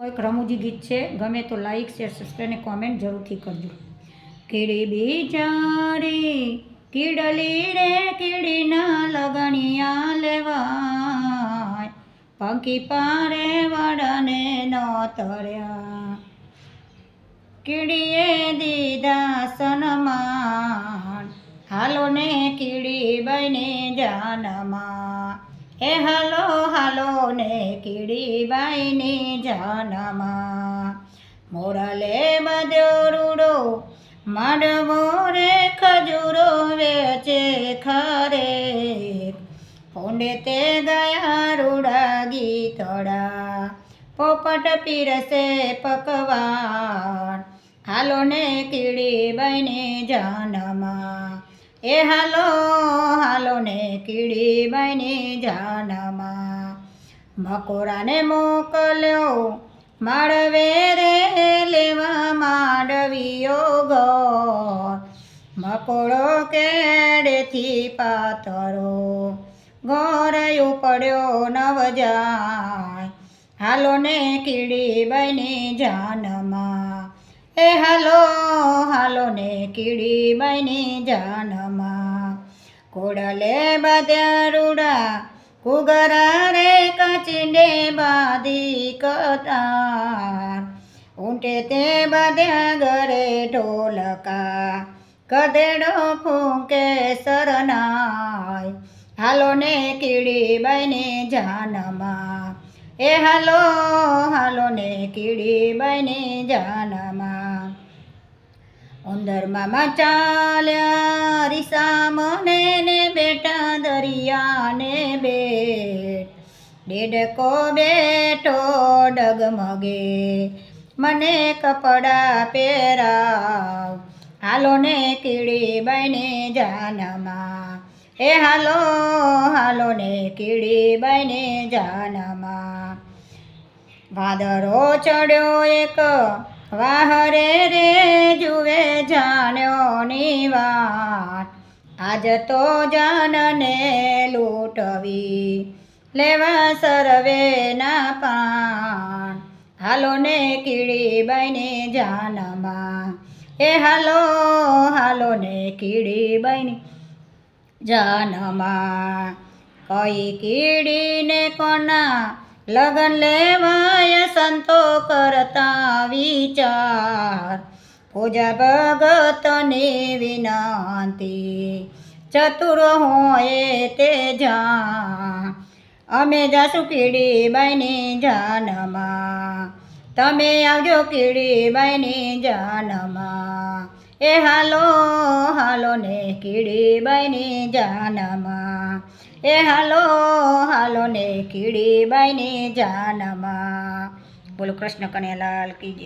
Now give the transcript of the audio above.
એક રમૂજી ગીત છે. ગમે તો લાઈક શેર સબસ્ક્રાઈબ અને કોમેન્ટ જરૂરથી કરજો. કીડી બિચારી કીડલી રે કીડીના લગણિયા લેવાય, પંખી પારે વડને ન તર્યા, કીડીએ દીધા સન્માન, હાલો ને કીડીબાઈને જાનમાં, એ હાલો હાલો ને કીડીબાઈની જાનમાં. મોરલે બધ્યો રૂડો માંડવો રે ખજૂરો વેચે ખરે, પોંડે તે ગયા રૂડા ગીતડા, પોપટ પીરસે પકવાન, હાલો ને કીડીબાઈને જાનમાં, એ હાલો હાલો ને કીડીબાઈની જાનમાં. મકોરાને મોકલ્યો માળવે રે લેવા માંડવીયો ગોળ, મકોડો કેડેથી પાતળો ગોરયું પડ્યો નવ જાય, હાલો ને કીડીબાઈની જાનમાં, એ હાલો હાલો ને કીડીબાઈની જાનમાં. કોડલે બાંધ્યા રૂડા કુગરા રે કાચીને બાંધી કતાર, ઊંટે તે બાંધ્યા ઘરે ઢોલકા, ગધેડો ફૂંકે શરણાઈ, હાલો ને કીડીબાઈની જાનમાં, એ હાલો હાલો ને કીડીબાઈની જાનમાં. ઉંદર મામા ચાલ્યા રીસામને ને બેટા દરિયાને બેટ, ડેડકો બેઠો ડગમગે મને કપડાં પહેરાવ, હાલો ને કીડીબાઈની જાનમાં, એ હાલો હાલો ને કીડીબાઈની જાનમાં. વાદળો ચડ્યો એક વાહરે રે જુએ જાણ્યોની વાત, આજ તો જાનને લૂંટવી લેવા સર્વેના પાન, હાલો ને કીડીબાઈની જાનમાં, એ હાલો હાલો ને કીડીબાઈની જાનમાં. કઈ કીડીને કોના લગન લેવાય સંતો કરતા વિચાર, પૂજા ભગતની વિનંતી ચતુર હોય તે જા, અમે જાશું કીડીબાઈની જાનમાં, તમે આવજો કીડીબાઈની જાનમાં, એ હાલો હાલો ને કીડીબાઈની જાનમાં, એ હાલો હાલો ને કીડીબાઈની જાનમાં. બોલો કૃષ્ણ કનૈયાલાલ કી જય.